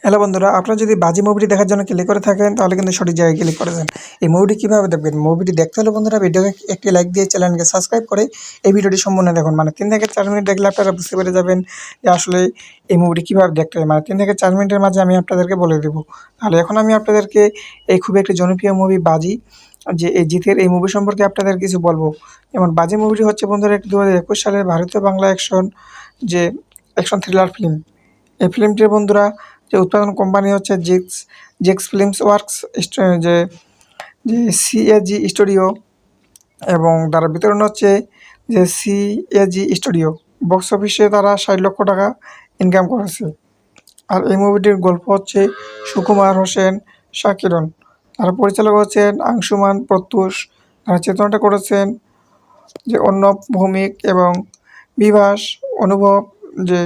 Hello বন্ধুরা, আপনারা যদি বাজি মুভিটি দেখার জন্য ক্লিক করে থাকেন তাহলে কিন্তু সঠিক জায়গায় ক্লিক করেছেন। এই মুভিটি কীভাবে দেখবেন? মুভিটি দেখতে হলে বন্ধুরা ভিডিওকে একটি লাইক দিয়ে চ্যানেলকে সাবস্ক্রাইব করে এই ভিডিওটি সম্পূর্ণ দেখুন। মানে 3 থেকে 4 মিনিট দেখলে আপনারা বুঝতে পেরে যাবেন যে আসলে এই মুভিটি কীভাবে দেখতে হয়। মানে 3 থেকে 4 মিনিটের মাঝে আমি আপনাদেরকে বলে দেবো। তাহলে এখন আমি আপনাদেরকে এই খুবই একটি জনপ্রিয় মুভি বাজি, যে এই জিতের এই মুভি সম্পর্কে আপনাদের কিছু বলবো। যেমন বাজি মুভিটি হচ্ছে বন্ধুরা একটি 2021 সালের ভারতীয় বাংলা অ্যাকশন থ্রিলার ফিল্ম। এই ফিল্মটির বন্ধুরা যে উৎপাদন কোম্পানি হচ্ছে জেক্স ফিল্মস ওয়ার্কস, যে যে সিএজি স্টুডিও, এবং তার বিতরণ হচ্ছে যে সিএজি স্টুডিও। বক্স অফিসে তারা 60 লক্ষ টাকা ইনকাম করেছে। আর এই মুভিটির গল্প হচ্ছে সুকুমার হোসেন শাকিরন, তারা পরিচালক হচ্ছেন আংশুমান প্রত্যুষ, তারা চিত্রনাট্য করেছেন যে অর্ণব ভৌমিক এবং বিভাস অনুভব, যে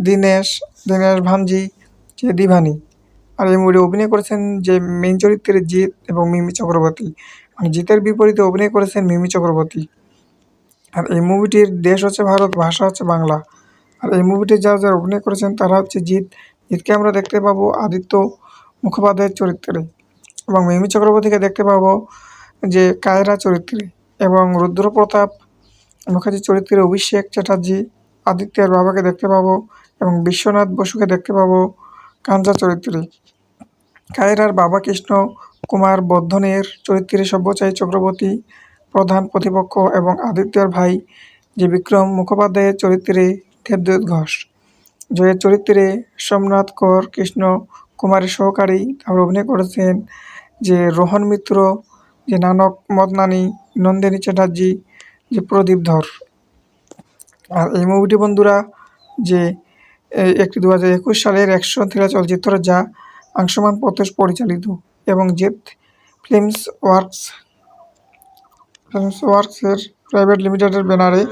দীনেশ ভানজি, যে দিভানি। আর এই মুভিতে অভিনয় করেছেন যে মেইন চরিত্রে জিৎ এবং মিমি চক্রবর্তী। মানে জিতের বিপরীতে অভিনয় করেছেন মিমি চক্রবর্তী। আর এই মুভিটির দেশ হচ্ছে ভারত, ভাষা হচ্ছে বাংলা। আর এই মুভিটি যারা অভিনয় করেছেন তারা হচ্ছে জিতকে আমরা দেখতে পাবো আদিত্য মুখোপাধ্যায়ের চরিত্রে, এবং মিমি চক্রবর্তীকে দেখতে পাবো যে কায়রা চরিত্রে, এবং রুদ্রপ্রতাপ মুখার্জির চরিত্রে অভিষেক চ্যাটার্জি আদিত্যের বাবাকে দেখতে পাবো, এবং বিশ্বনাথ বসুকে দেখতে পাবো কাঞ্জা চরিত্রে। কায়রার বাবা কৃষ্ণ কুমার বর্ধনের চরিত্রে সব্যসাচী চক্রবর্তী প্রধান প্রতিপক্ষ, এবং আদিত্যর ভাই যে বিক্রম মুখোপাধ্যায়ের চরিত্রে দেবদূত ঘোষ। জয়ের চরিত্রে সোমনাথ কর কৃষ্ণ কুমারের সহকারী, তার অভিনয় করেছেন যে রোহন মিত্র, যে নানক মদনানী, নন্দিনী চ্যাটার্জি, যে প্রদীপ ধর। আর এই মুভিটি বন্ধুরা যে একটি 2021 সালের অ্যাকশন থ্রিলার চলচ্চিত্র, যা আংশুমান প্রত্যুষ পরিচালিত, এবং জিত ফিল্মস ওয়ার্কসের প্রাইভেট লিমিটেডের ব্যানারে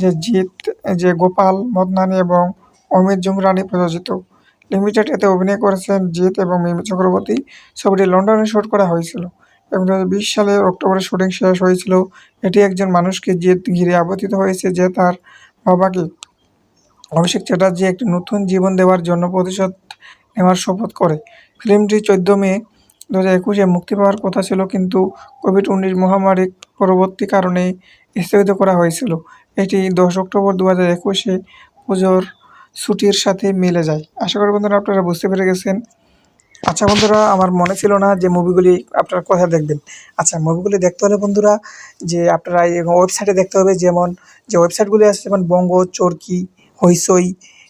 যে জিত, যে গোপাল মদনানী এবং অমিত জুমরানি প্রযোজিত। লিমিটেড এতে অভিনয় করেছেন জিত এবং মিমি চক্রবর্তী। ছবিটি লন্ডনে শুট করা হয়েছিল এবং 2020 সালের অক্টোবরে শুটিং শেষ হয়েছিল। এটি একজন মানুষকে জিত ঘিরে আবর্তিত হয়েছে, যে তার বাবাকে অভিষেক চ্যাটার্জি একটি নতুন জীবন দেওয়ার জন্য প্রতিশোধ নেওয়ার শপথ করে। ফিল্মটি 14 মে 2021-এ মুক্তি পাওয়ার কথা ছিল, কিন্তু কোভিড-19 মহামারীর পরবর্তী কারণে স্থগিত করা হয়েছিল। এটি 10 অক্টোবর 2021-এ পুজোর ছুটির সাথে মিলে যায়। আশা করি বন্ধুরা আপনারা বুঝতে পেরে গেছেন। আচ্ছা বন্ধুরা, আমার মনে ছিল না যে মুভিগুলি আপনারা কোথায় দেখবেন। আচ্ছা, মুভিগুলি দেখতে হলে বন্ধুরা যে আপনারা এই ওয়েবসাইটে দেখতে হবে। যেমন যে ওয়েবসাইটগুলি আছে, যেমন বঙ্গ, চরকি, হইচই,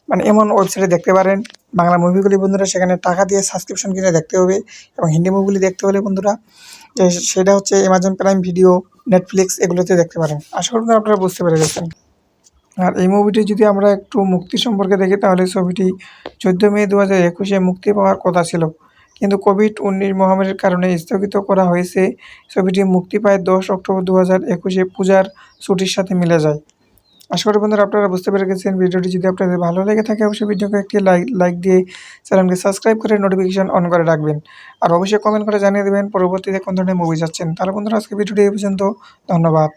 মানে এমন ওয়েবসাইটে দেখতে পারেন। বাংলা মুভিগুলি বন্ধুরা সেখানে টাকা দিয়ে সাবস্ক্রিপশন কিনে দেখতে হবে। এবং হিন্দি মুভিগুলি দেখতে হলে বন্ধুরা সেটা হচ্ছে অ্যামাজন প্রাইম ভিডিও, নেটফ্লিক্স, এগুলোতে দেখতে পারেন। আশা করি আপনারা বুঝতে পেরে গেছেন। আর এই মুভিটি যদি আমরা একটু মুক্তি সম্পর্কে দেখি, তাহলে ছবিটি 14 মে 2021-এ মুক্তি পাওয়ার কথা ছিল, কিন্তু কোভিড-19 মহামারীর কারণে স্থগিত করা হয়েছে। ছবিটি মুক্তি পায় 10 অক্টোবর 2021-এ পূজার ছুটির সাথে মিলে যায়। আশা করি বন্ধুরা আপনারা বুঝতে পেরে গেছেন। ভিডিওটি যদি আপনাদের ভালো লেগে থাকে অবশ্যই ভিডিওকে একটি লাইক দিয়ে চ্যানেলকে সাবস্ক্রাইব করে নোটিফিকেশন অন করে রাখবেন। আর অবশ্যই কমেন্ট করে জানিয়ে দেবেন পরবর্তীতে কোন ধরনের মুভি যাচ্ছেন। তাহলে বন্ধুরা আজকে ভিডিওটি এই পর্যন্ত। ধন্যবাদ।